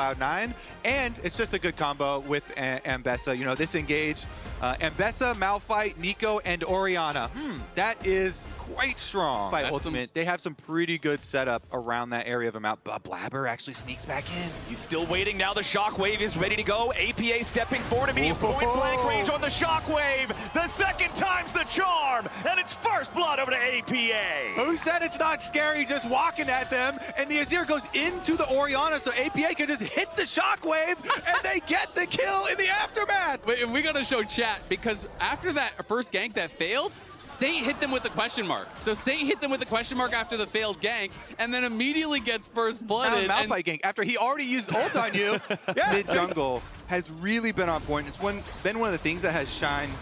Cloud9, and it's just a good combo with Ambessa. You know, this engage, Ambessa, Malphite, Nico, and Orianna. That is quite strong. Fight Ultimate, they have some pretty good setup around that area of a map, but Blabber actually sneaks back in. He's still waiting now. The Shockwave is ready to go. APA stepping forward, immediate point-blank range on the Shockwave. The second time's the charm, and it's first blood over to APA. Who said it's not scary just walking at them? And the Azir goes into the Orianna, so APA can just hit the Shockwave, and they get the kill in the aftermath. Wait, we gotta show chat, because after that first gank that failed, Saint hit them with the question mark. So Saint hit them with the question mark after the failed gank, and then immediately gets first blooded. Malphite gank after he already used ult on you. Yeah. Mid jungle has really been on point. It's been one of the things that has shined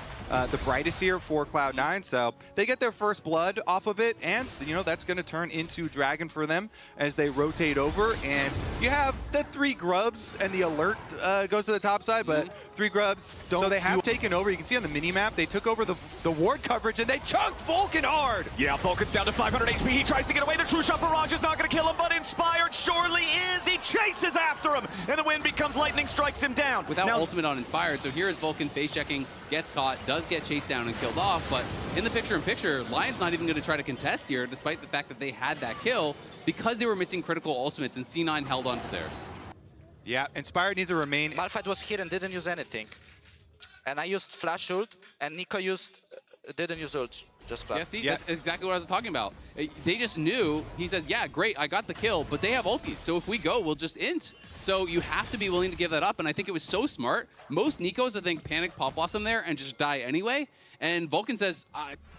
the brightest here for Cloud9. So they get their first blood off of it, and you know that's going to turn into Dragon for them as they rotate over. And you have the 3 grubs, and the alert goes to the top side, but 3 grubs don't. So they have taken over. You can see on the mini map they took over the ward coverage, and they chunked Vulcan hard. Yeah, Vulcan's down to 500 HP. He tries to get away. The True Shot Barrage is not going to kill him, but Inspired surely is. He chases after him, and the wind becomes lightning, strikes him down. Without ultimate on Inspired, so here is Vulcan face checking, gets caught, does get chased down and killed off, but in the picture-in-picture, Lion's not even going to try to contest here, despite the fact that they had that kill, because they were missing critical ultimates, and C9 held on to theirs. Yeah, Inspired needs to remain. Malphite was here and didn't use anything. And I used flash ult, and Nico didn't use ult, just flash. Yeah, see, that's exactly what I was talking about. They just knew, he says, yeah, great, I got the kill, but they have ultis, so if we go, we'll just int. So you have to be willing to give that up, and I think it was so smart. Most Nikos, I think, panic Pop Blossom there and just die anyway. And Vulcan says,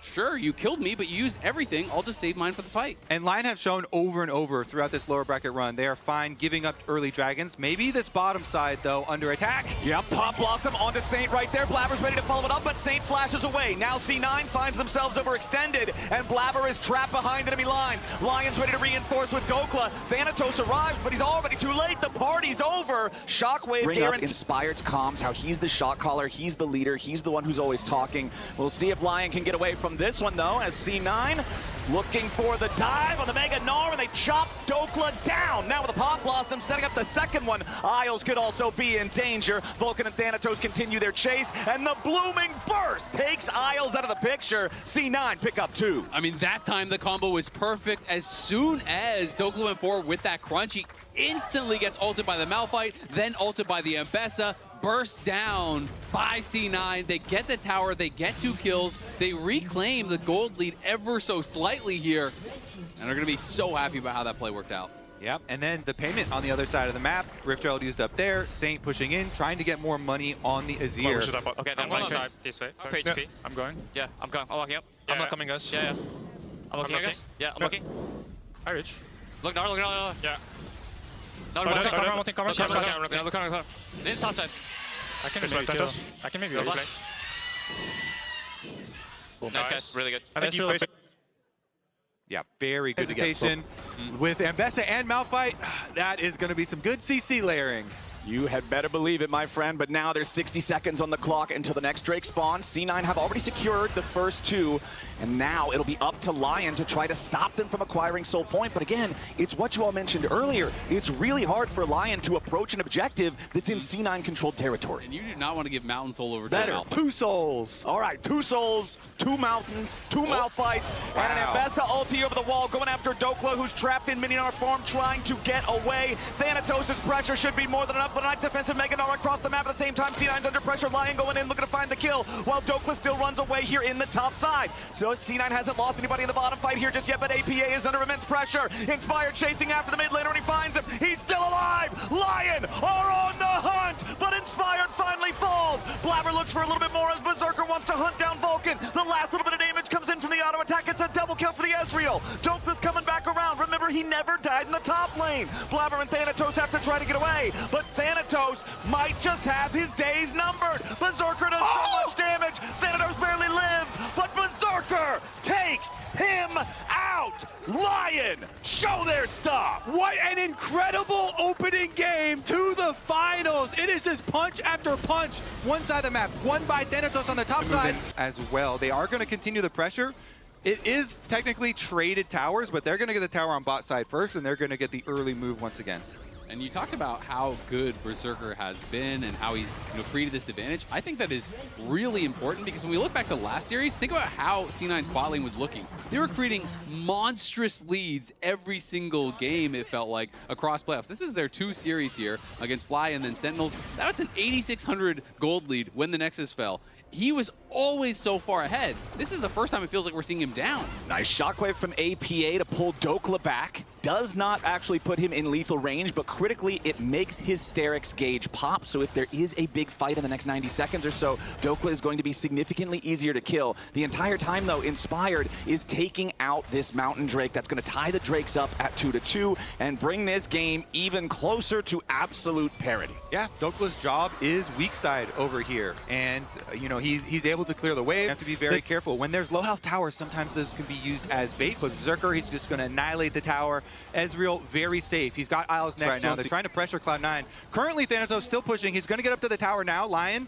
sure, you killed me, but you used everything. I'll just save mine for the fight. And Lion have shown over and over throughout this lower bracket run, they are fine giving up early dragons. Maybe this bottom side, though, under attack. Yeah, Pop Blossom onto Saint right there. Blabber's ready to follow it up, but Saint flashes away. Now C9 finds themselves overextended, and Blabber is trapped behind enemy lines. Lion's ready to reinforce with Dokla. Thanatos arrives, but he's already too late. The party's over. Shockwave Bring here. up Inspired's comms, how he's the shot caller, he's the leader, he's the one who's always talking. We'll see if Lion can get away from this one, though, as C9 looking for the dive on the Mega Gnar, and they chop Dokla down. Now with the Pop Blossom setting up the second one. Isles could also be in danger. Vulcan and Thanatos continue their chase, and the Blooming Burst takes Isles out of the picture. C9 pick up 2. I mean, that time the combo was perfect. As soon as Dokla went forward with that crunch, he instantly gets ulted by the Malphite, then ulted by the Ambessa, burst down by C9. They get the tower, they get 2 kills, they reclaim the gold lead ever so slightly here, and they're gonna be so happy about how that play worked out. Yep, and then the payment on the other side of the map, Rift Herald used up there, Saint pushing in, trying to get more money on the Azir. Okay, then I'm going this way. I'm HP. I'm going. Yeah, I'm going. I'm walking up. I'm not coming, guys. Yeah. I'm looking, guys. Yeah, I'm looking. I reach. Look now, look now. Yeah. No, I'm look. Zin's top side. I can maybe kill. I can maybe replay. Nice, guys. Really good. I think you play. Yeah, very good hesitation with Ambessa and Malphite. That is going to be some good CC layering. You had better believe it, my friend, but now there's 60 seconds on the clock until the next Drake spawns. C9 have already secured the first 2, and now it'll be up to Lion to try to stop them from acquiring Soul Point. But again, it's what you all mentioned earlier. It's really hard for Lion to approach an objective that's in C9-controlled territory. And you do not want to give Mountain Soul over to Better. Malphite. 2 souls. All right, 2 souls, 2 mountains, 2 Malphites, and an Ambessa ulti over the wall going after Dokla, who's trapped in Mininar form, trying to get away. Thanatos' pressure should be more than enough, but a nice defensive Mega Gnar across the map at the same time. C9's under pressure, Lion going in, looking to find the kill, while Dokla still runs away here in the top side. So C9 hasn't lost anybody in the bottom fight here just yet, but APA is under immense pressure. Inspired chasing after the mid laner, and he finds him. He's still alive. Lion are on the hunt, but Inspired finally falls. Blabber looks for a little bit more as Berserker wants to hunt down Vulcan. The last little bit of damage comes in from the auto attack. It's a double kill for the Ezreal. Dokla's coming back around. Remember, he never died in the top lane. Blabber and Thanatos have to try to get away, but Thanatos might just have his days numbered. Berserker does so much damage. Thanatos barely lives, but Berserker takes him out. Lion, show their stuff. What an incredible opening game to the finals. It is just punch after punch. One side of the map, won by Thanatos on the top side as well. They are going to continue the pressure. It is technically traded towers, but they're going to get the tower on bot side first, and they're going to get the early move once again. And you talked about how good Berserker has been and how he's created this advantage. I think that is really important because when we look back to last series, think about how C9's bot lane was looking. They were creating monstrous leads every single game, it felt like, across playoffs. This is their 2 series here against Fly and then Sentinels. That was an 8,600 gold lead when the Nexus fell. He was always so far ahead. This is the first time it feels like we're seeing him down. Nice shockwave from APA to pull Dokla back. Does not actually put him in lethal range, but critically it makes his Sterix gauge pop. So if there is a big fight in the next 90 seconds or so, Dokla is going to be significantly easier to kill. The entire time though, Inspired is taking out this Mountain Drake. That's going to tie the Drakes up at 2-2 and bring this game even closer to absolute parity. Yeah, Dokla's job is weak side over here, and he's able to clear the wave. You have to be very careful. When there's low health towers, sometimes those can be used as bait, but Berserker, he's just going to annihilate the tower. Ezreal, very safe. He's got Isles next right now. They're trying to pressure Cloud9. Currently, Thanatos still pushing. He's going to get up to the tower now. LYON.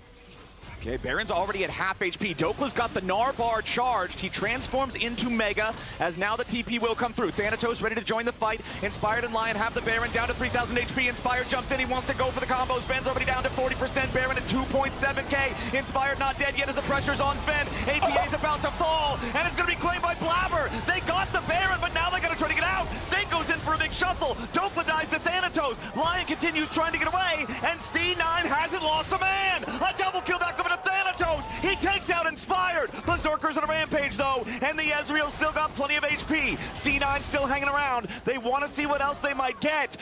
Okay, Baron's already at half HP. Dokla's got the Gnar bar charged. He transforms into Mega as now the TP will come through. Thanatos ready to join the fight. Inspired and LYON have the Baron down to 3,000 HP. Inspired jumps in. He wants to go for the combo. Sven's already down to 40%. Baron at 2.7k. Inspired not dead yet as the pressure's on Sven. APA's about to fall, and it's going to be claimed by Blabber. They got the Baron, but now they got to try to get out. Saint goes in for a big shuffle. Dokla dies to Thanatos. LYON continues trying to get away, and C9 hasn't lost a man. A double kill back over to Thanatos. He takes out Inspired. Berserker's on a rampage though, and the Ezreal still got plenty of HP. C9 still hanging around. They want to see what else they might get.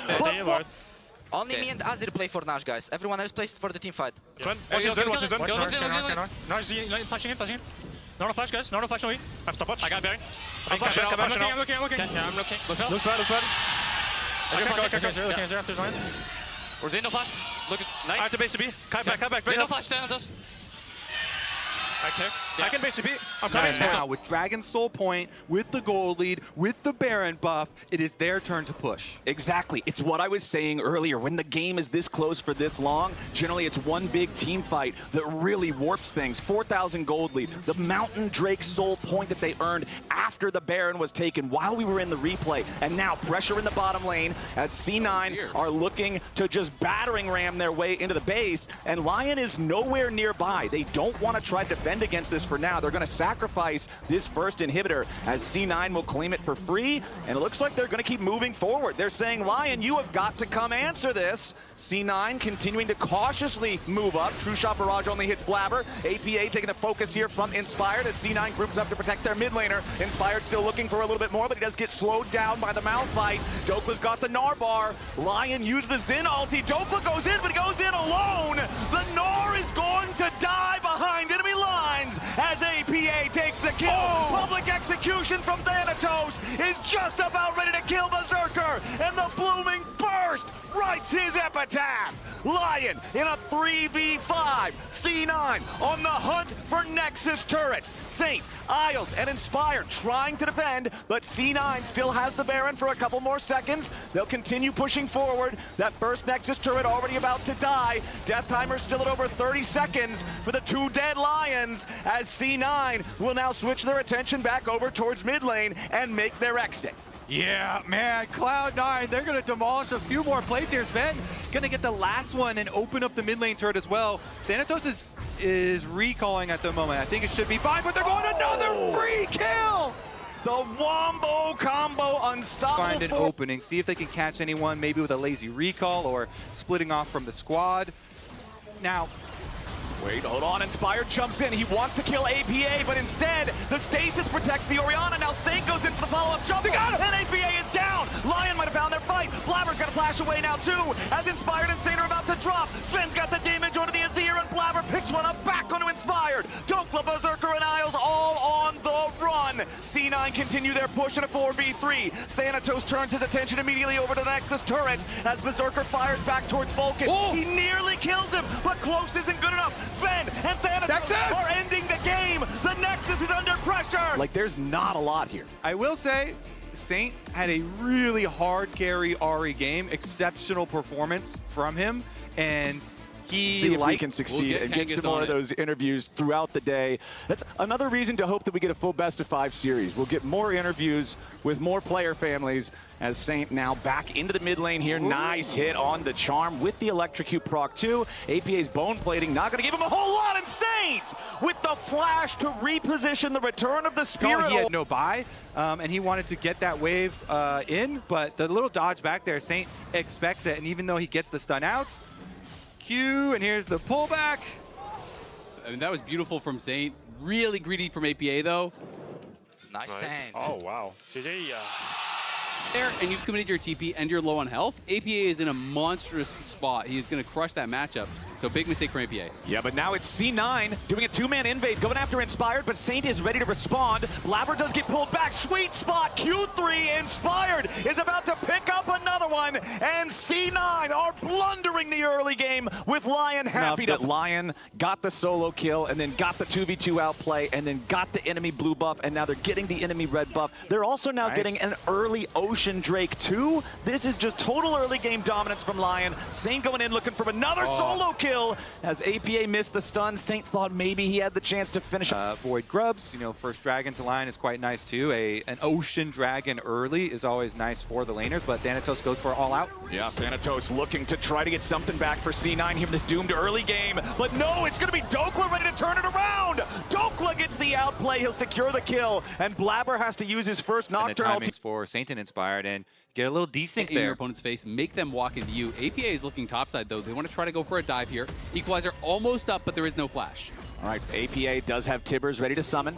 Only me and Azir play for Nash, guys. Everyone else plays for the team fight. Watch his Zen, watch his Zen. Nice, flashing in. No flash, guys. No flash, no E. I have stopwatch. I got Baron. I'm flashing, I'm looking. Yeah, I'm looking. Look bad. Looking after Zion. We're Zen, no flash. Look, nice. I have to base to B. Kai back. Zen, no flash, Thanatos. I can base to B. I'm coming. Now with Dragon's Soul Point, with the gold lead, with the Baron buff, it is their turn to push. Exactly. It's what I was saying earlier. When the game is this close for this long, generally it's one big team fight that really warps things. 4,000 gold lead. The Mountain Drake Soul Point that they earned after the Baron was taken while we were in the replay. And now pressure in the bottom lane as C9 are looking to just battering ram their way into the base. And LYON is nowhere nearby. They don't want to try to defend against this for now. They're going to sacrifice this first inhibitor as C9 will claim it for free, and it looks like they're going to keep moving forward. They're saying, LYON, you have got to come answer this. C9 continuing to cautiously move up. True Shot Barrage only hits Blabber. APA taking the focus here from Inspired as C9 groups up to protect their mid laner. Inspired still looking for a little bit more, but he does get slowed down by the Malphite. Dokla's got the Gnar bar. LYON used the Zen ulti. Dokla goes in, but he goes in alone. The Gnar is going to die behind enemy lines as APA takes the kill. Public execution from Thanatos is just about ready to kill Berserker, and the blooming burst writes his epitaph. LYON in a 3v5. C9 on the hunt for Nexus turrets. Saint, Isles, and Inspired trying to defend, but C9 still has the Baron for a couple more seconds. They'll continue pushing forward. That first Nexus turret already about to die. Death timer still at over 30 seconds for the 2 dead Lions as C9 will now switch their attention back over towards mid lane and make their exit. Yeah, man, Cloud9, they're going to demolish a few more plays here. Sven going to get the last one and open up the mid lane turret as well. Thanatos is recalling at the moment. I think it should be fine, but they're going another free kill! The Wombo combo unstoppable. Find an opening, see if they can catch anyone, maybe with a lazy recall or splitting off from the squad. Now, wait, hold on. Inspired jumps in. He wants to kill APA, but instead, the stasis protects the Orianna. Now Saint goes in for the follow-up shuffle. They got him! And APA is down. LYON might have found their fight. Blabber's got to flash away now, too, as Inspired and Saint are about to drop. Sven's got the damage onto the Azir, and Blabber picks one up back onto Inspired. Dokla, Berserker, and Isles all on the run. C9 continue their push in a 4v3. Thanatos turns his attention immediately over to the Nexus turret as Berserker fires back towards Vulcan. He nearly kills him, but close isn't good enough. Sven and Thanatos are ending the game. The Nexus is under pressure. Like, there's not a lot here. I will say, Saint had a really hard carry Ahri game, exceptional performance from him, and See if we can succeed and get some more of those interviews throughout the day. That's another reason to hope that we get a full best-of-5 series. We'll get more interviews with more player families as Saint now back into the mid lane here. Ooh. Nice hit on the charm with the electrocute proc 2. APA's bone plating not going to give him a whole lot, and Saint with the flash to reposition the return of the Spirit. He had no buy, and he wanted to get that wave in, but the little dodge back there, Saint expects it, and even though he gets the stun out, Q, and here's the pullback. I mean, that was beautiful from Saint. Really greedy from APA, though. Nice Saint. Oh, wow. GG. There, and you've committed your TP and you're low on health. APA is in a monstrous spot. He is going to crush that matchup. So big mistake from APA. Yeah, but now it's C9 doing a two-man invade, going after Inspired, but Saint is ready to respond. Blabber does get pulled back. Sweet spot. Q3 Inspired is about to pick up another one, and C9 are blundering the early game with LYON happy that LYON got the solo kill and then got the 2v2 outplay and then got the enemy blue buff, and now they're getting the enemy red buff. They're also now getting an early Ocean Drake too. This is just total early game dominance from LYON. Saint going in looking for another solo kill as APA missed the stun. Saint thought maybe he had the chance to finish. Void grubs, you know, first dragon to LYON is quite nice too. An Ocean Dragon early is always nice for the laners, but Thanatos goes for all out. Yeah, Thanatos looking to try to get something back for C9 here in this doomed early game, but no, it's gonna be Dokla ready to turn it around. Dokla gets the outplay, he'll secure the kill, and Blabber has to use his first Nocturnal. And the timings for Saint and Inspired, and get a little desync in there. Your opponent's face, make them walk into you. APA is looking topside though. They want to try to go for a dive here. Equalizer almost up, but there is no flash. All right, APA does have Tibbers ready to summon.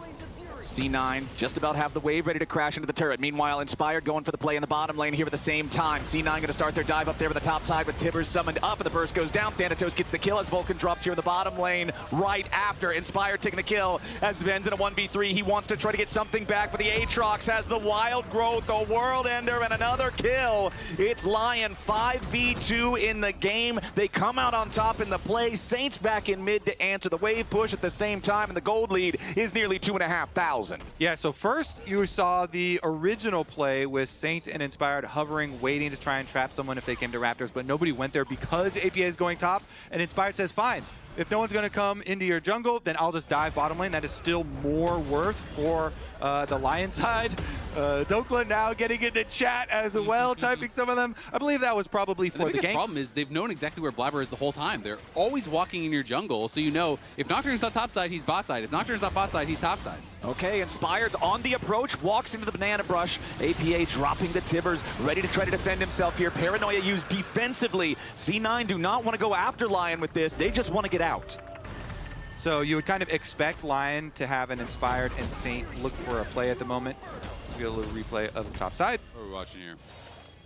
C9 just about have the wave ready to crash into the turret. Meanwhile, Inspired going for the play in the bottom lane here at the same time. C9 going to start their dive up there with the top side, with Tibbers summoned up, and the burst goes down. Thanatos gets the kill as Vulcan drops here in the bottom lane right after. Inspired taking the kill as Ven's in a 1v3. He wants to try to get something back, but the Aatrox has the wild growth, the world ender, and another kill. It's LYON 5v2 in the game. They come out on top in the play. Saints back in mid to answer the wave push at the same time, and the gold lead is nearly 2,500. Yeah, so first you saw the original play with Saint and Inspired hovering, waiting to try and trap someone if they came to Raptors, but nobody went there because APA is going top, and Inspired says, fine, if no one's going to come into your jungle, then I'll just dive bottom lane. That is still more worth for the LYON side. Dokla now getting in the chat as well, typing some of them. I believe that was probably for the game. The problem is they've known exactly where Blabber is the whole time. They're always walking in your jungle, so you know if Nocturne's not top side, he's bot side. If Nocturne's not bot side, he's top side. Okay, Inspired's on the approach, walks into the banana brush. APA dropping the Tibbers, ready to try to defend himself here. Paranoia used defensively. C9 do not want to go after LYON with this. They just want to get out. So you would kind of expect LYON to have an Inspired and Saint look for a play at the moment. We get a little replay of the top side. What are we watching here?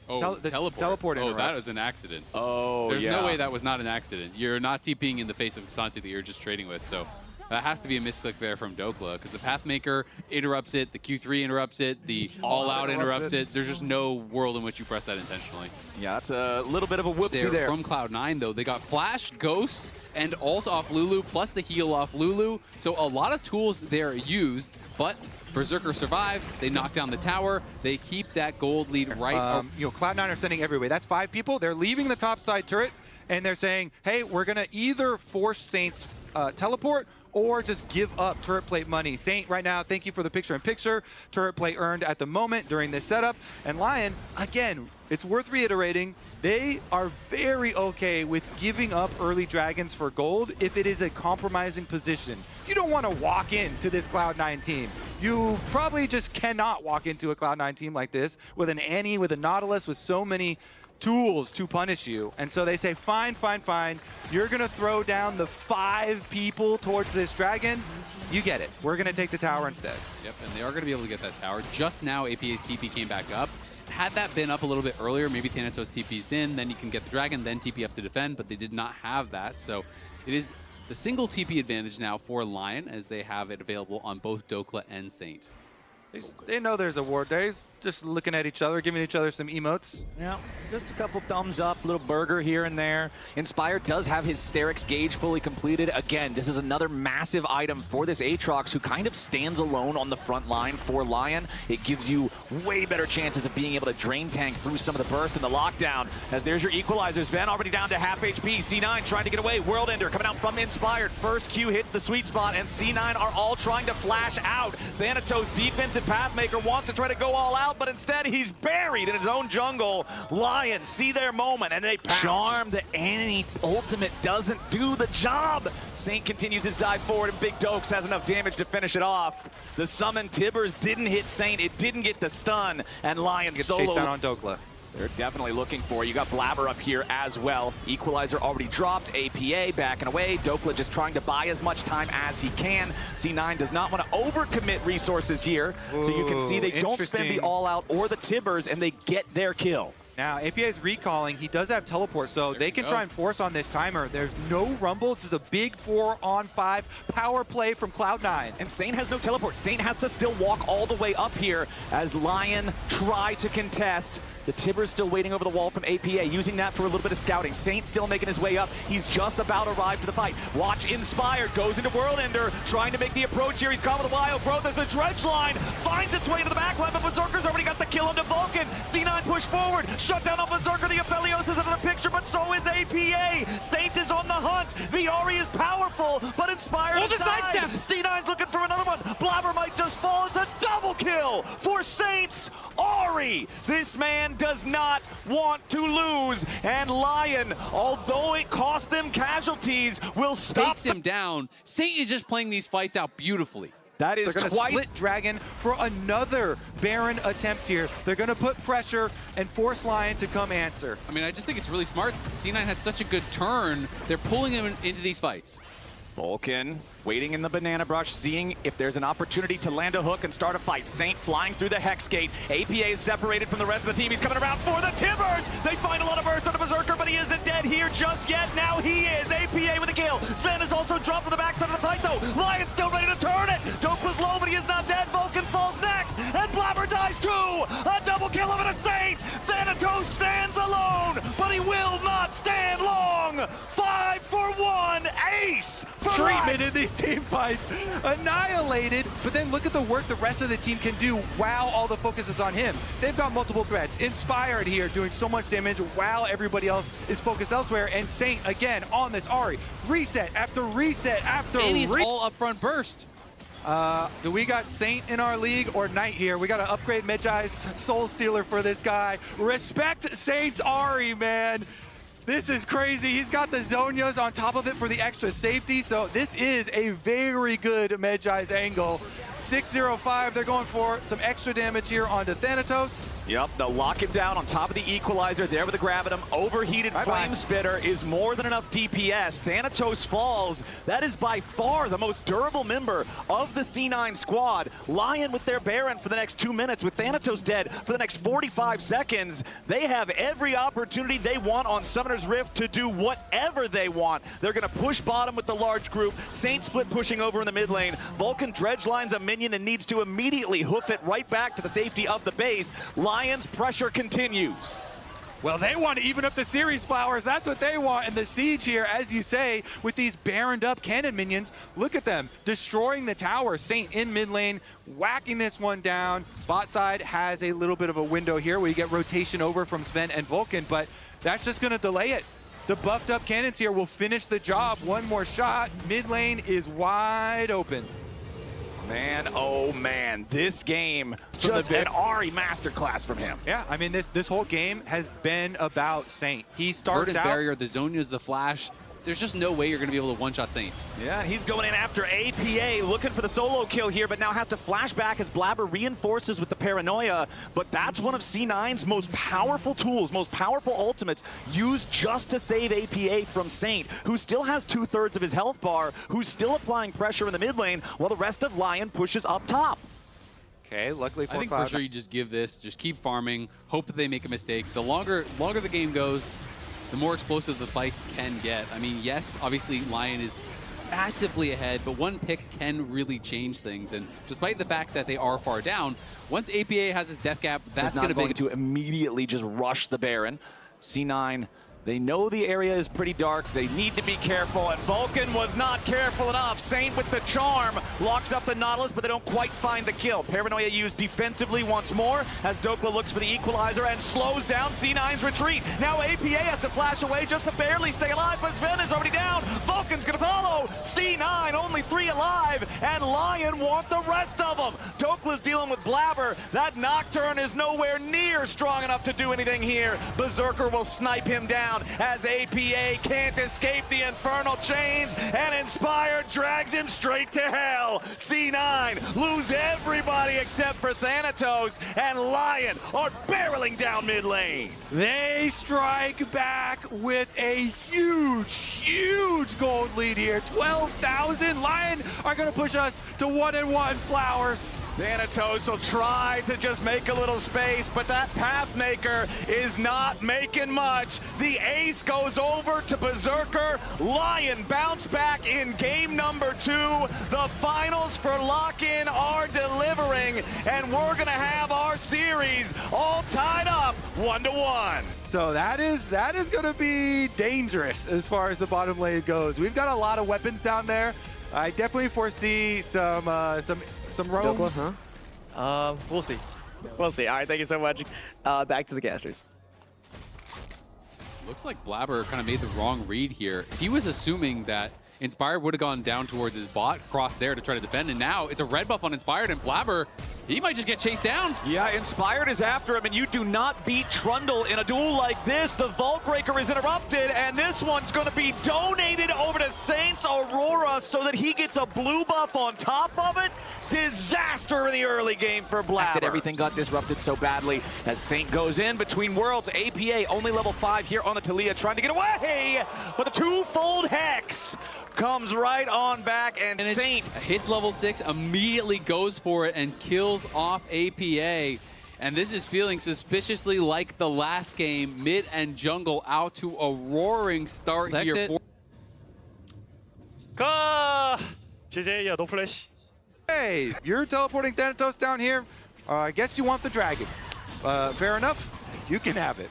Oh, teleport. Oh, that was an accident. Oh, There's no way that was not an accident. You're not TPing in the face of Xanthi that you're just trading with, so that has to be a misclick there from Dokla, because the Pathmaker interrupts it, the Q3 interrupts it, the All-Out interrupts it. There's just no world in which you press that intentionally. Yeah, that's a little bit of a whoopsie there. From Cloud9, though, they got Flash, Ghost, and ult off Lulu, plus the heal off Lulu. So a lot of tools there used, but Berserker survives. They knock down the tower. They keep that gold lead right. You know, Cloud9 are sending every way. That's 5 people. They're leaving the top side turret, and they're saying, hey, we're going to either force Saint's teleport or just give up turret plate money. Saint right now, thank you for the picture-in-picture. Turret plate earned at the moment during this setup. And LYON, again, it's worth reiterating, they are very okay with giving up early dragons for gold if it is a compromising position. You don't want to walk into this Cloud9 team. You probably just cannot walk into a Cloud9 team like this with an Annie, with a Nautilus, with so many tools to punish you. And so they say, fine, fine, fine. You're going to throw down the 5 people towards this dragon. You get it. We're going to take the tower instead. Yep, and they are going to be able to get that tower. Just now, APA's TP came back up. Had that been up a little bit earlier, maybe Thanatos TP's in, then you can get the dragon, then TP up to defend, but they did not have that. So it is the single TP advantage now for LYON, as they have it available on both Dokla and Saint. They know there's a ward. There's just looking at each other, giving each other some emotes. Yeah, just a couple thumbs up, little burger here and there. Inspired does have his Sterix gauge fully completed. Again, this is another massive item for this Aatrox, who kind of stands alone on the front line for LYON. It gives you way better chances of being able to drain tank through some of the burst and the lockdown. As there's your equalizers. Sven already down to half HP. C9 trying to get away. World Ender coming out from Inspired. First Q hits the sweet spot, and C9 are all trying to flash out. Thanatos, defensive pathmaker, wants to try to go all out, but instead he's buried in his own jungle. LYON see their moment, and they pounce. Charm, the Annie ultimate doesn't do the job. Saint continues his dive forward, and Big Dokes has enough damage to finish it off. The summon Tibbers didn't hit Saint, it didn't get the stun, and LYON Gets solo. chased down on Dokla. They're definitely looking for you. Got Blabber up here as well. Equalizer already dropped. APA backing away. Dokla just trying to buy as much time as he can. C9 does not want to overcommit resources here. So you can see they don't spend the all-out or the Tibbers, and they get their kill. Now, APA is recalling. He does have teleport, so they can try and force on this timer. There's no rumble. This is a big 4-on-5 power play from Cloud9. And Saint has no teleport. Saint has to still walk all the way up here as LYON try to contest. The Tibbers still waiting over the wall from APA, using that for a little bit of scouting. Saint still making his way up. He's just about arrived to the fight. Watch Inspired, goes into World Ender, trying to make the approach here. He's caught with a wild growth as the dredge line finds its way to the back line, but Berserker's already got the kill onto Vulcan. C9 push forward, shut down on Berserker. The Aphelios is into the picture, but so is APA. Saint is on the hunt. The Ahri is powerful, but Inspired Hold the sidestep. C9's looking for another one. Blabber might just fall. It's a double kill for Saint's Ahri. This man does not want to lose, and LYON, although it cost them casualties, will stop. Takes him down. Saint is just playing these fights out beautifully. That is They're going to split Dragon for another Baron attempt here. They're going to put pressure and force LYON to come answer. I mean, I just think it's really smart. C9 has such a good turn. They're pulling him into these fights. Vulcan waiting in the banana brush, seeing if there's an opportunity to land a hook and start a fight. Saint flying through the Hex Gate. APA is separated from the rest of the team. He's coming around for the Tibbers. They find a lot of burst on the Berserker, but he isn't dead here just yet. Now he is. APA with a kill. Sven is also dropped from the backside of the fight, though. LYON's still ready to turn it. Dokela's low, but he is not dead. Vulcan falls next, and Blabber dies too. A double kill of a Saint. Thanatos stands alone, but he will not stand long. 5-for-1 ace for Treatment in these team fights, annihilated, but then look at the work the rest of the team can do while all the focus is on him. They've got multiple threats. Inspired here doing so much damage while everybody else is focused elsewhere, and Saint again on this Ahri. Reset after reset after And he's all up front burst. Do we got Saint in our league or Knight here? We got to upgrade Medjai's Soul Stealer for this guy. Respect Saint's Ahri, man. This is crazy. He's got the Zonias on top of it for the extra safety, so this is a very good Medjai's angle. 605, they're going for some extra damage here onto Thanatos. Yep, they'll lock him down on top of the Equalizer there with the Gravitum. Overheated Flame Spitter is more than enough DPS. Thanatos falls. That is by far the most durable member of the C9 squad. LYON with their Baron for the next 2 minutes, with Thanatos dead for the next 45 seconds. They have every opportunity they want on Summoner's Rift to do whatever they want. They're going to push bottom with the large group. Saint split pushing over in the mid lane. Vulcan dredge lines a minion and needs to immediately hoof it right back to the safety of the base. LYON's pressure continues. Well, they want to even up the series, Flowers. That's what they want. And the siege here, as you say, with these baroned up cannon minions, look at them destroying the tower. Saint in mid lane, whacking this one down. Bot side has a little bit of a window here where you get rotation over from Sven and Vulcan, but that's just going to delay it. The buffed up cannons here will finish the job. One more shot. Mid lane is wide open. Man, oh man, this game, just an Ahri masterclass from him. Yeah, I mean, this whole game has been about Saint. He starts Verdant out... barrier, the Zonias, the flash. There's just no way you're going to be able to one-shot Saint. Yeah, he's going in after APA, looking for the solo kill here, but now has to flash back as Blabber reinforces with the Paranoia. But that's one of C9's most powerful tools, most powerful ultimates, used just to save APA from Saint, who still has 2/3 of his health bar, who's still applying pressure in the mid lane, while the rest of LYON pushes up top. Okay, luckily for I think for sure you just give this, just keep farming, hope that they make a mistake. The longer the game goes, the more explosive the fights can get. I mean, yes, obviously LYON is massively ahead, but one pick can really change things. And despite the fact that they are far down, once APA has his death gap, that's going to be to immediately just rush the Baron. C9, they know the area is pretty dark. They need to be careful, and Vulcan was not careful enough. Saint with the charm locks up the Nautilus, but they don't quite find the kill. Paranoia used defensively once more as Dokla looks for the equalizer and slows down C9's retreat. Now APA has to flash away just to barely stay alive, but Sven is already down. Vulcan's gonna follow. C9 only 3 alive, and LYON want the rest of them. Dokla's dealing with Blabber. That Nocturne is nowhere near strong enough to do anything here. Berserker will snipe him down as APA can't escape the infernal chains, and Inspired drags him straight to hell. C9 lose everybody except for Thanatos, and LYON are barreling down mid lane. They strike back with a huge gold lead here. 12,000. LYON are going to push us to 1-1 Flowers. Thanatos will try to just make a little space, but that Pathmaker is not making much. The ace goes over to Berserker. LYON bounce back in game number 2. The finals for lock-in are delivering, and we're gonna have our series all tied up 1-1. So that is going to be dangerous as far as the bottom lane goes. We've got a lot of weapons down there. I definitely foresee some roams. We'll see. We'll see. All right, thank you so much. Back to the casters. Looks like Blabber kind of made the wrong read here. He was assuming that Inspired would have gone down towards his bot, crossed there to try to defend, and now it's a red buff on Inspired, and Blabber, he might just get chased down. Yeah, Inspired is after him, and you do not beat Trundle in a duel like this. The Vault Breaker is interrupted, and this one's going to be donated over to Saint's Aurora so that he gets a blue buff on top of it. Disaster in the early game for Blabber. That everything got disrupted so badly as Saint goes in between worlds. APA only level 5 here on the Talia, trying to get away, but the twofold Hex comes right on back, and Saint hits level 6, immediately goes for it and kills off APA. And this is feeling suspiciously like the last game. Mid and jungle out to a roaring start here. GG, no flash. Hey, you're teleporting Thanatos down here. I guess you want the dragon. Fair enough. You can have it.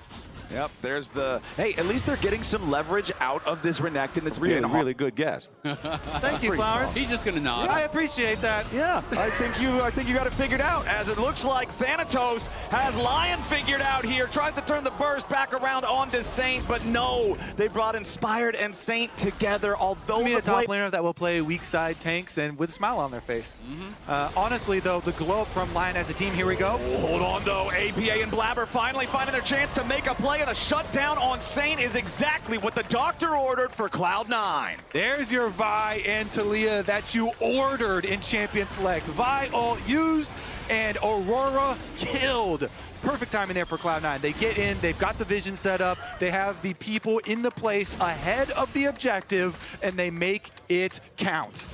Yep, there's the... Hey, at least they're getting some leverage out of this Renekton. That's really good guess. Thank you, Flowers. He's just gonna nod. Yeah, I appreciate that. Yeah, I think you got it figured out, as it looks like Thanatos has LYON figured out here. Tries to turn the burst back around onto Saint, but no. They brought Inspired and Saint together, although Be a top laner that will play weak side tanks and with a smile on their face. Honestly, though, the glow up from LYON as a team, here we go. Hold on, though. APA and Blabber finally finding their chance to make a play, and a shutdown on Saint is exactly what the doctor ordered for Cloud9. There's your Vi and Talia that you ordered in Champion Select. Vi ult used and Aurora killed. Perfect timing there for Cloud9. They get in, they've got the vision set up, they have the people in the place ahead of the objective, and they make it count.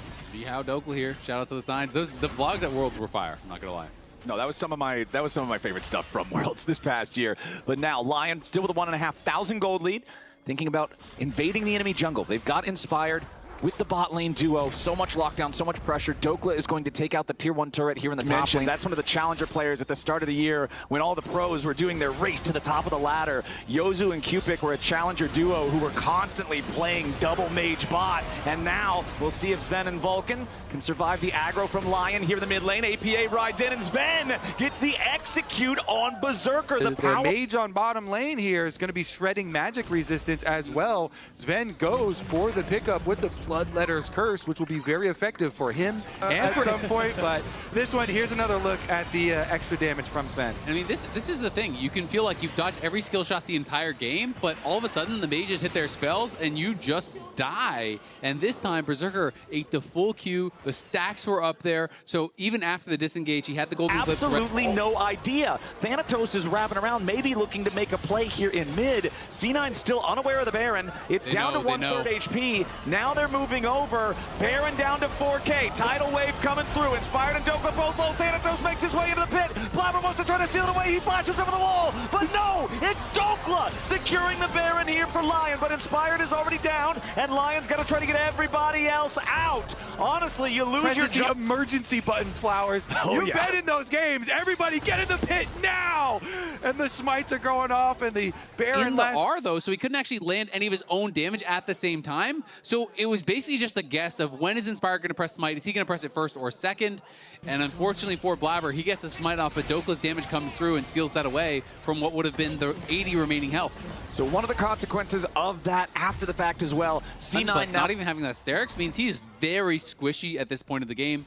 How Dokla here. Shout out to the signs. The vlogs at Worlds were fire, I'm not gonna lie. No, that was some of my favorite stuff from Worlds this past year. But now LYON still with a 1,500 gold lead, thinking about invading the enemy jungle. They've got Inspired with the bot lane duo. So much lockdown, so much pressure. Dokla is going to take out the tier 1 turret here in the top lane. That's one of the challenger players at the start of the year when all the pros were doing their race to the top of the ladder. Yozu and Cupik were a challenger duo who were constantly playing double mage bot. And now we'll see if Sven and Vulcan can survive the aggro from LYON here in the mid lane. APA rides in, and Sven gets the execute on Berserker. The mage on bottom lane here is going to be shredding magic resistance as well. Sven goes for the pickup with the Bloodletter's Curse, which will be very effective for him and at some point. But this one, here's another look at the extra damage from Sven. I mean, this is the thing. You can feel like you've dodged every skill shot the entire game, but all of a sudden the mages hit their spells and you just die. And this time Berserker ate the full Q. The stacks were up there, so even after the disengage, he had the golden clips. Absolutely no idea. Thanatos is wrapping around, maybe looking to make a play here in mid. C9 still unaware of the Baron. It's down to 1/3 HP. Now they're moving moving over. Baron down to 4K. Tidal Wave coming through. Inspired and Dokla both low. Thanatos makes his way into the pit. Blabber wants to try to steal it away. He flashes over the wall. But no, it's Dokla securing the Baron here for LYON. But Inspired is already down, and LYON's got to try to get everybody else out. Honestly, you lose your the emergency buttons, Flowers. You've been in those games. Everybody get in the pit now! And the smites are going off, and the Baron in the R, though, so he couldn't actually land any of his own damage at the same time. So it was basically just a guess of when is Inspired going to press smite. Is he going to press it first or second? And unfortunately for Blabber, he gets a smite off, but Dokla's damage comes through and steals that away from what would have been the 80 remaining health. So one of the consequences of that after the fact as well, C9 but not even having that Sterix means he is very squishy at this point of the game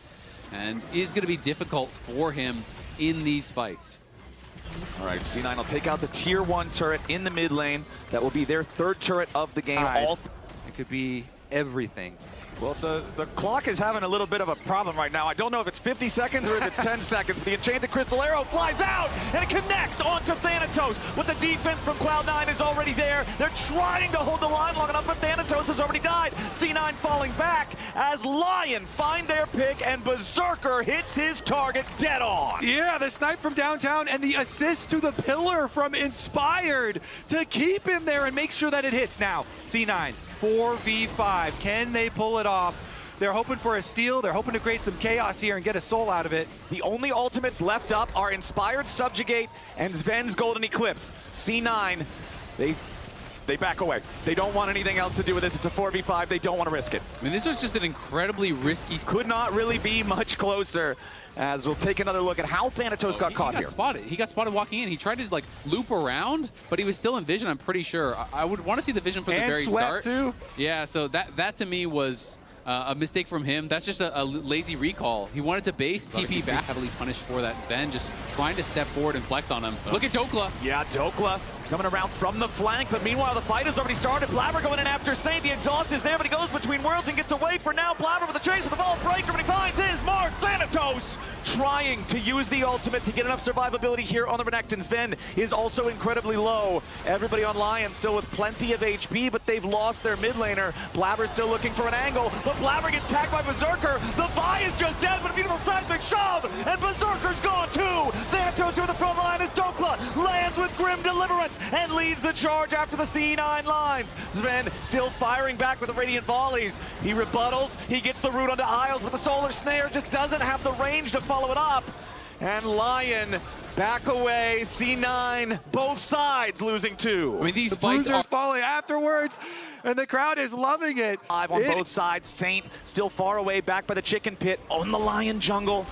and is going to be difficult for him in these fights. All right, C9 will take out the tier 1 turret in the mid lane. That will be their 3rd turret of the game. It could be everything. Well, the clock is having a little bit of a problem right now. I don't know if it's 50 seconds or if it's 10 seconds. The Enchanted Crystal Arrow flies out, and it connects onto Thanatos. But the defense from Cloud9 is already there. They're trying to hold the line long enough, but Thanatos has already died. C9 falling back as LYON find their pick, and Berserker hits his target dead on. Yeah, the snipe from downtown and the assist to the pillar from Inspired to keep him there and make sure that it hits. Now, C9, 4v5. Can they pull it off? They're hoping for a steal. They're hoping to create some chaos here and get a soul out of it. The only ultimates left up are Inspired Subjugate and Sven's Golden Eclipse. C9, they back away. They don't want anything else to do with this. It's a 4v5. They don't want to risk it. I mean, this was just an incredibly risky... Could not really be much closer, as we'll take another look at how Thanatos got caught here. He got spotted walking in. He tried to like loop around, but he was still in vision, I'm pretty sure. I would want to see the vision from the very start. Too. Yeah, so that to me was a mistake from him. That's just a lazy recall. He wanted to base TP back. Heavily punished for that. Sven just trying to step forward and flex on him. Look at Dokla. Yeah, Dokla coming around from the flank, but meanwhile the fight has already started. Blabber going in after Saint. The exhaust is there, but he goes between worlds and gets away for now. Blabber with a chase with a vault breaker, but he finds his mark. Thanatos trying to use the ultimate to get enough survivability here on the Renekton. Sven is also incredibly low. Everybody on LYON still with plenty of HP, but they've lost their mid laner. Blabber's still looking for an angle, but Blabber gets tagged by Berserker. The Vi is just dead, but a beautiful seismic shove, and Berserker's gone too. Thanatos over the front line as Dokla lands with Grim Deliverance and leads the charge after the C9 lines. Sven still firing back with the Radiant Volleys. He rebuttals, he gets the root onto Isles, but the Solar Snare just doesn't have the range to follow it up. And LYON back away, C9, both sides losing 2. I mean, these the fights are falling afterwards, and the crowd is loving it. 5 on both sides. Saint still far away, back by the chicken pit on the LYON jungle.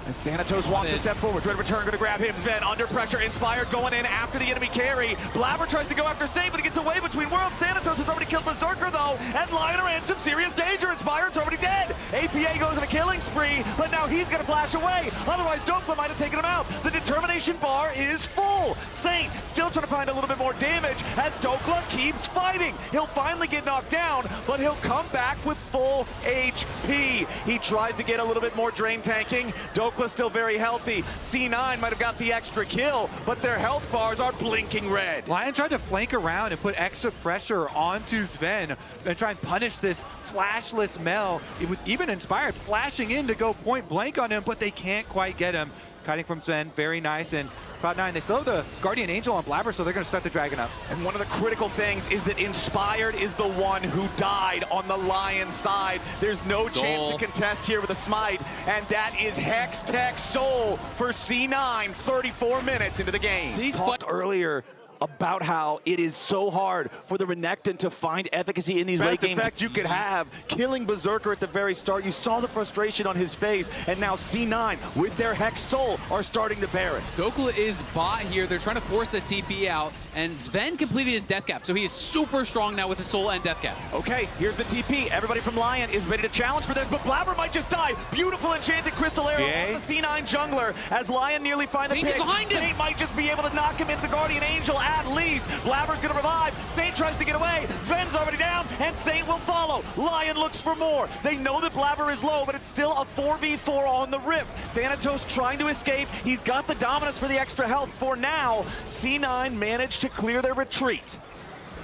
As Thanatos wants to step forward, Dread Return going to grab him. Sven under pressure, Inspired going in after the enemy carry. Blabber tries to go after Saint, but he gets away between worlds. Thanatos has already killed Berserker though, and LYON are in some serious danger. Inspired's already dead. APA goes on a killing spree, but now he's going to flash away. Otherwise, Dokla might have taken him out. The determination bar is full. Saint still trying to find a little bit more damage as Dokla keeps fighting. He'll finally get knocked down, but he'll come back with full HP. He tries to get a little bit more drain tanking. Dokla still very healthy. C9 might have got the extra kill, but their health bars are blinking red. LYON tried to flank around and put extra pressure onto Sven and try and punish this flashless Mel. Even Inspired flashing in to go point blank on him, but they can't quite get him. Kiting from Sven, very nice. And Cloud9, they still have the Guardian Angel on Blabber, so they're going to start the Dragon up. And one of the critical things is that Inspired is the one who died on the LYON side. There's no chance to contest here with a smite, and that is Hex Tech Soul for C9, 34 minutes into the game. These talked earlier about how it is so hard for the Renekton to find efficacy in these late games. Best effect you could have, killing Berserker at the very start. You saw the frustration on his face, and now C9 with their Hex Soul are starting to bear it. Dokla is bot here. They're trying to force the TP out, and Sven completed his death cap, so he is super strong now with his soul and death cap. Okay, here's the TP. Everybody from LYON is ready to challenge for this, but Blabber might just die. Beautiful Enchanted Crystal Arrow on the C9 jungler as LYON nearly find the pick. Saint might just be able to knock him into the Guardian Angel at least. Blabber's gonna revive. Saint tries to get away. Sven's already down, and Saint will follow. LYON looks for more. They know that Blabber is low, but it's still a 4v4 on the Rift. Thanatos trying to escape. He's got the dominance for the extra health for now. C9 managed to clear their retreat.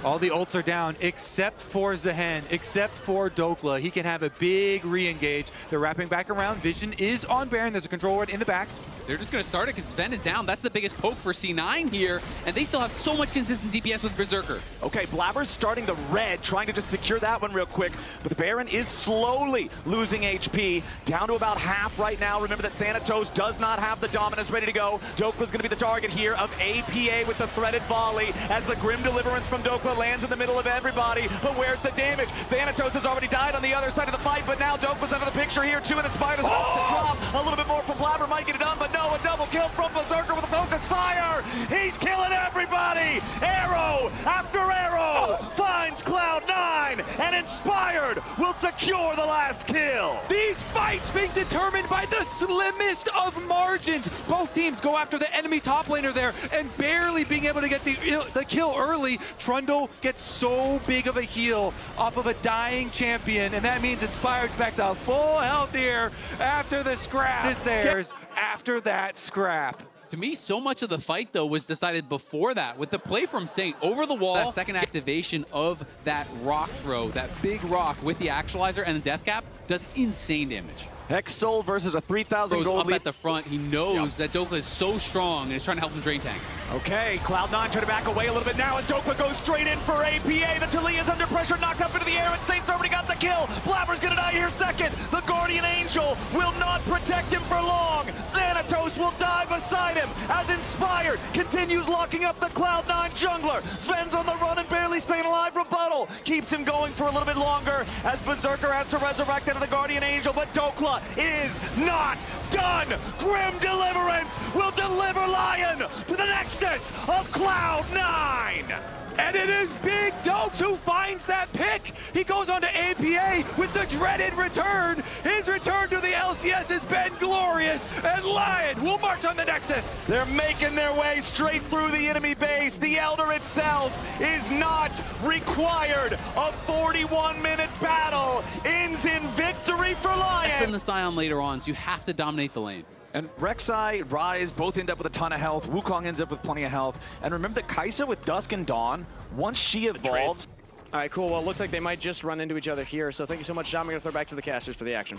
All the ults are down, except for Zehen, except for Dokla. He can have a big re-engage. They're wrapping back around. Vision is on Baron. There's a control ward in the back. They're just going to start it because Sven is down. That's the biggest poke for C9 here, and they still have so much consistent DPS with Berserker. Okay, Blabber's starting the red, trying to just secure that one real quick, but the Baron is slowly losing HP, down to about half right now. Remember that Thanatos does not have the Dominus ready to go. Dokla's going to be the target here of APA with the threaded volley as the Grim Deliverance from Dokla lands in the middle of everybody, but where's the damage? Thanatos has already died on the other side of the fight, but now Dokla's out of the picture here too, and Inspired is about to drop. A little bit more from Blabber, might get it done, but no, a double kill from Berserker with a focus fire. He's killing everybody. Arrow after arrow finds Cloud9, and Inspired will secure the last kill. These fights being determined by the slimmest of margins. Both teams go after the enemy top laner there and barely being able to get the kill early. Trundle gets so big of a heal off of a dying champion, and that means Inspired's back to full health here after the scrap is theirs. After that scrap. To me, so much of the fight, though, was decided before that. With the play from Saint over the wall, that second activation of that rock throw, that big rock with the actualizer and the death cap, does insane damage. Hexsoul versus a 3,000 Goes gold up lead. at the front. He knows that Dokla is so strong and is trying to help him drain tank. Okay, Cloud9 trying to back away a little bit now, and Dokla goes straight in for APA. The Talia's under pressure, knocked up into the air, and Saint's already got the kill. Blabber's gonna die here second. The Guardian Angel will not protect him for long. Thanatos will die beside him as Inspired continues locking up the Cloud9 jungler. Sven's on the run and barely staying alive. Rebuttal keeps him going for a little bit longer as Berserker has to resurrect out of the Guardian Angel, but Dokla is not done. Grim Deliverance will deliver LYON to the nexus of Cloud9. And it is Big Dokes who finds that pick. He goes on to APA with the dreaded return. His return to the LCS has been glorious, and LYON will march on the Nexus. They're making their way straight through the enemy base. The Elder itself is not required. A 41-minute battle ends in victory for LYON. Send the Scion later on, so you have to dominate the lane. And Rek'Sai, Ryze both end up with a ton of health. Wukong ends up with plenty of health. And remember that Kai'Sa with Dusk and Dawn, once she evolves... All right, cool. Well, it looks like they might just run into each other here. So thank you so much, John. We're going to throw back to the casters for the action.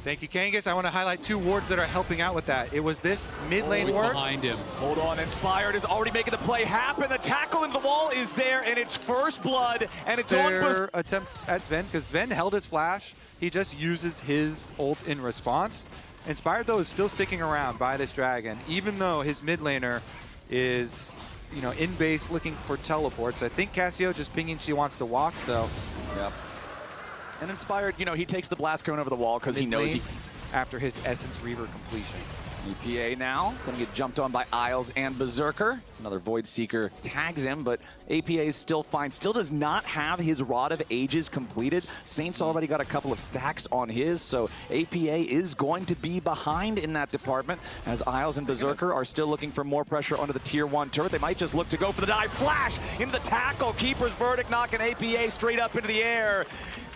Thank you, Kangas. I want to highlight two wards that are helping out with that. It was this mid lane Always ward. behind him. Hold on, Inspired is already making the play happen. The tackle into the wall is there, and it's first blood, and it's on Their attempt at Sven, because Sven held his flash. He just uses his ult in response. Inspired, though, is still sticking around by this dragon, even though his mid laner is, you know, in base looking for teleports. I think Cassio just pinging she wants to walk, so. Yep. And Inspired, you know, he takes the blast cone over the wall because he knows he... After his Essence Reaver completion. EPA now, gonna get jumped on by Isles and Berserker. Another Void Seeker tags him, but APA is still fine. Still does not have his Rod of Ages completed. Saint's already got a couple of stacks on his, so APA is going to be behind in that department as Isles and Berserker are still looking for more pressure onto the Tier 1 turret. They might just look to go for the dive. Flash into the tackle. Keeper's Verdict knocking APA straight up into the air.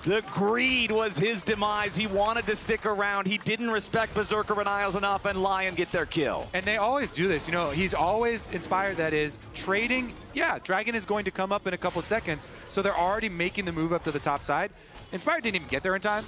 The greed was his demise. He wanted to stick around. He didn't respect Berserker and Isles enough, and LYON get their kill. And they always do this. You know, he's always Inspired, that is, trading. Yeah, Dragon is going to come up in a couple seconds, so they're already making the move up to the top side. Inspired didn't even get there in time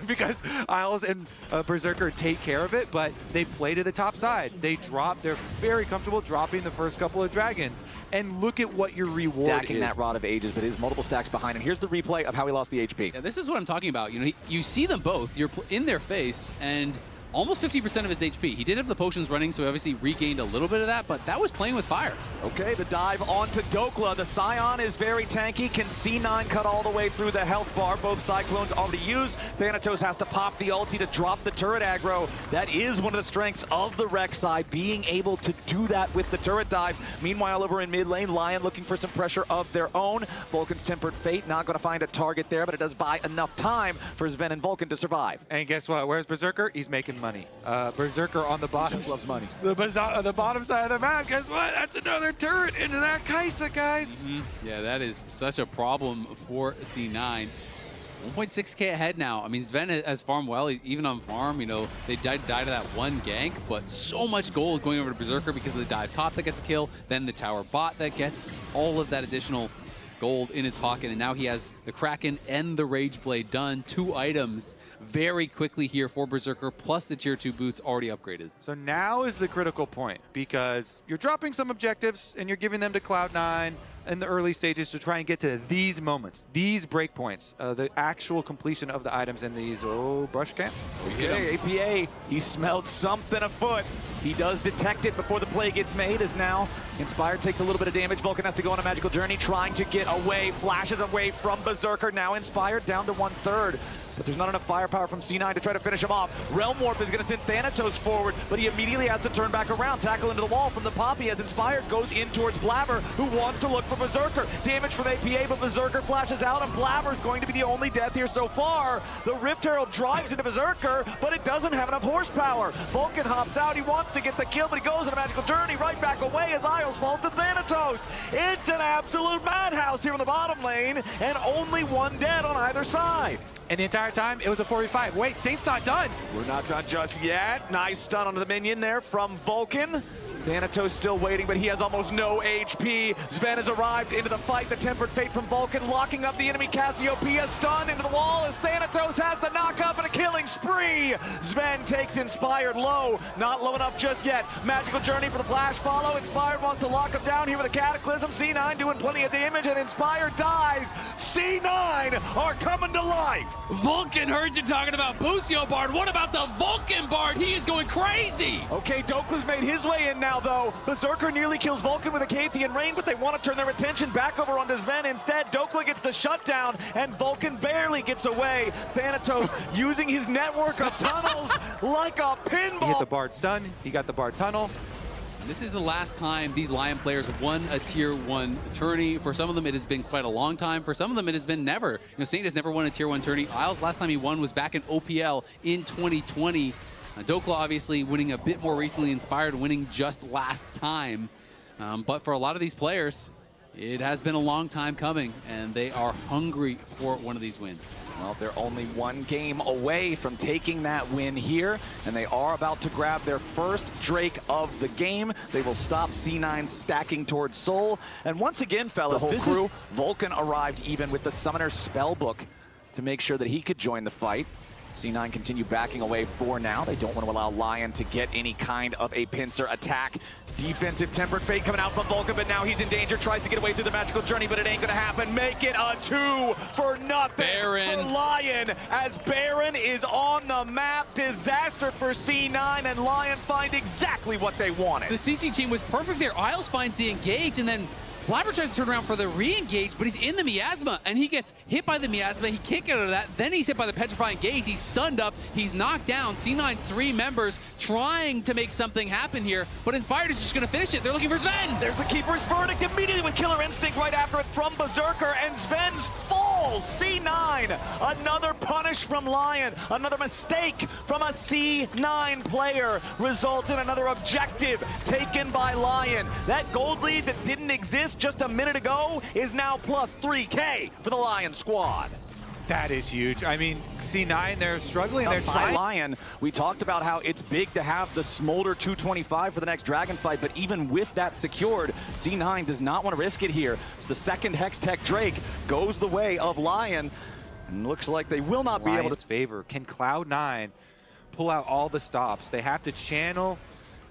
because Isles and Berserker take care of it, but they play to the top side. They drop. They're very comfortable dropping the first couple of dragons. And look at what your reward Stacking is. that Rod of Ages, but his multiple stacks behind. And here's the replay of how he lost the HP. Yeah, this is what I'm talking about. You know, you see them both. You're in their face, and almost 50% of his HP. He did have the potions running, so he obviously regained a little bit of that, but that was playing with fire. Okay, the dive onto Dokla. The Scion is very tanky. Can C9 cut all the way through the health bar? Both Cyclones already used. Thanatos has to pop the ulti to drop the turret aggro. That is one of the strengths of the Rek'Sai, being able to do that with the turret dives. Meanwhile, over in mid lane, LYON looking for some pressure of their own. Vulcan's Tempered Fate not going to find a target there, but it does buy enough time for Sven and Vulcan to survive. And guess what? Where's Berserker? He's making money. Berserker on the bottom. Just loves money. The bottom side of the map. Guess what? That's another turret into that Kai'Sa, guys. Yeah, that is such a problem for C9. 1.6k ahead now. I mean, Sven has farmed well. Even on farm, you know, they died to that one gank, but so much gold going over to Berserker because of the dive top that gets a kill, then the tower bot that gets all of that additional gold in his pocket, and now he has the Kraken and the Rage Blade done. 2 items very quickly here for Berserker, plus the tier 2 boots already upgraded. So now is the critical point, because you're dropping some objectives and you're giving them to Cloud9 in the early stages to try and get to these moments, these breakpoints, the actual completion of the items in these. Oh, brush camp. Okay, APA, he smelled something afoot. He does detect it before the play gets made, as now Inspired takes a little bit of damage. Vulcan has to go on a magical journey, trying to get away, flashes away from Berserker. Now Inspired down to 1/3. But there's not enough firepower from C9 to try to finish him off. Realm Warp is going to send Thanatos forward, but he immediately has to turn back around, tackle into the wall from the Poppy as Inspired goes in towards Blabber, who wants to look for Berserker. Damage from APA, but Berserker flashes out, and Blabber is going to be the only death here so far. The Rift Herald drives into Berserker, but it doesn't have enough horsepower. Vulcan hops out, he wants to get the kill, but he goes on a magical journey right back away as Isles falls to Thanatos. It's an absolute madhouse here in the bottom lane, and only one dead on either side. And the entire time, it was a 4v5. Wait, Saint's not done. We're not done just yet. Nice stun onto the minion there from Vulcan. Thanatos still waiting, but he has almost no HP. Sven has arrived into the fight. The Tempered Fate from Vulcan locking up the enemy. Cassiopeia stunned into the wall as Thanatos has the knock-up and a killing spree. Sven takes Inspired low. Not low enough just yet. Magical Journey for the flash follow. Inspired wants to lock him down here with a Cataclysm. C9 doing plenty of damage, and Inspired dies. C9 are coming to life. Vulcan heard you talking about Busio Bard. What about the Vulcan Bard? He is going crazy. Okay, Dokla's made his way in now, though. Berserker nearly kills Vulcan with a Cathian Rain, but they want to turn their attention back over onto Sven instead. Dokla gets the shutdown, and Vulcan barely gets away. Thanatos using his network of tunnels like a pinball. He hit the Bard stun, he got the Bard tunnel. This is the last time these Lion players won a tier 1 tourney. For some of them, it has been quite a long time. For some of them, it has been never. You know, Saint has never won a tier 1 tourney. Isles, last time he won was back in OPL in 2020. Dokla obviously winning a bit more recently, Inspired winning just last time. But for a lot of these players, it has been a long time coming, and they are hungry for one of these wins. Well, they're only one game away from taking that win here, and they are about to grab their first Drake of the game. They will stop C9 stacking towards Soul. And once again, fellas, this is Vulcan arrived even with the Summoner Spellbook to make sure that he could join the fight. C9 continue backing away for now. They don't want to allow Lion to get any kind of a pincer attack. Defensive Tempered Fate coming out from Vulcan, but now he's in danger. Tries to get away through the magical journey, but it ain't going to happen. Make it a 2 for nothing Baron. for Lion, as Baron is on the map. Disaster for C9, and Lion find exactly what they wanted. The CC team was perfect there. Isles finds the engage, and then Blabber tries to turn around for the re-engage, but he's in the miasma, and he gets hit by the miasma. He can't get out of that. Then he's hit by the petrifying gaze. He's stunned up. He's knocked down. C9's 3 members trying to make something happen here, but Inspired is just going to finish it. They're looking for Sven. There's the Keeper's Verdict immediately with Killer Instinct right after it from Berserker, and Sven's falls. C9, another punish from Lion. Another mistake from a C9 player results in another objective taken by Lion. That gold lead that didn't exist just a minute ago is now plus 3K for the Lion squad. That is huge. I mean, C9, they're struggling. They're trying. Lion, we talked about how it's big to have the Smolder 225 for the next Dragon fight, but even with that secured, C9 does not want to risk it here. So the second Hex Tech Drake goes the way of Lion, and looks like they will not be able to favor. Can Cloud9 pull out all the stops? They have to channel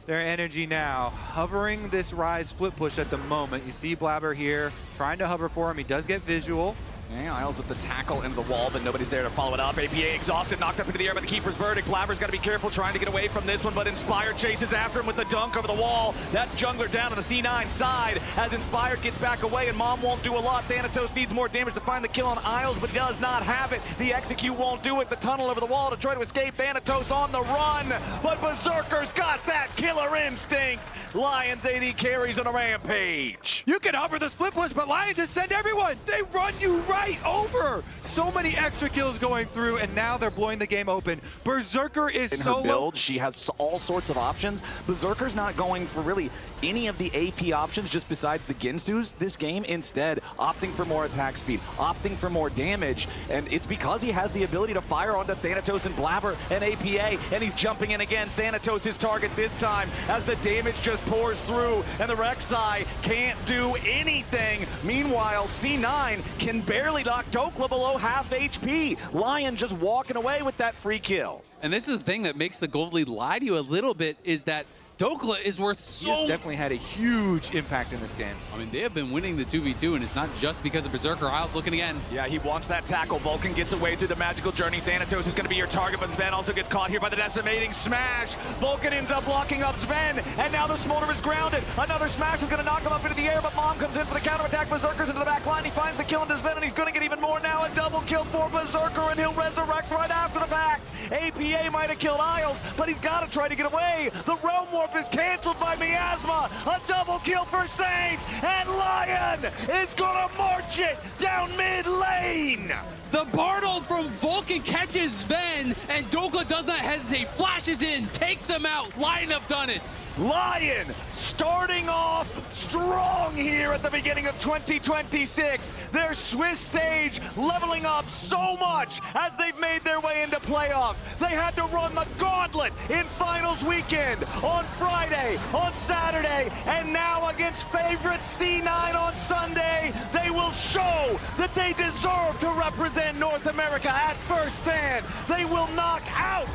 their energy now, hovering this Rise split push at the moment. You see Blabber here trying to hover for him. He does get visual. And Isles with the tackle into the wall, but nobody's there to follow it up. APA exhausted, knocked up into the air by the Keeper's Verdict. Blabber's got to be careful trying to get away from this one, but Inspired chases after him with the dunk over the wall. That's Jungler down on the C9 side as Inspired gets back away, and Mom won't do a lot. Thanatos needs more damage to find the kill on Isles, but does not have it. The execute won't do it. The tunnel over the wall to try to escape. Thanatos on the run, but Berserker's got that killer instinct. Lions AD carries on a rampage. You can hover the split push, but Lions just send everyone. They run you right right over. So many extra kills going through, and now they're blowing the game open. Berserker is In her solo. build, she has all sorts of options. Berserker's not going for really any of the AP options just besides the Ginsus this game. Instead, opting for more attack speed, opting for more damage, and it's because he has the ability to fire onto Thanatos and Blabber and APA, and he's jumping in again. Thanatos his target this time as the damage just pours through, and the Rek'Sai can't do anything. Meanwhile, C9 can barely knock Dokla below half HP. LYON just walking away with that free kill. And this is the thing that makes the Gold Lead lie to you a little bit, is that Dokla is worth He has so... definitely had a huge impact in this game. I mean, they have been winning the 2v2, and it's not just because of Berserker. Isles looking again. Yeah, he wants that tackle. Vulcan gets away through the magical journey. Thanatos is going to be your target, but Sven also gets caught here by the decimating smash. Vulcan ends up locking up Sven, and now the Smolder is grounded. Another smash is going to knock him up into the air, but Mom comes in for the counterattack. Berserker's into the back line. He finds the kill into Sven, and he's going to get even more now. A double kill for Berserker, and he'll resurrect right after the fact. APA might have killed Isles, but he's got to try to get away. The Realm Warp is canceled by Miasma. A double kill for Saints, and LYON is gonna march it down mid lane. The Bartle from Vulcan catches Sven, and Dokla does not hesitate, flashes in, takes him out. LYON have done it. LYON starting off strong here at the beginning of 2026. Their Swiss stage leveling up so much as they've made their way into playoffs. They had to run the gauntlet in finals weekend on Friday, on Saturday, and now against favorite C9 on Sunday. They will show that they deserve to represent North America at first stand. They will knock out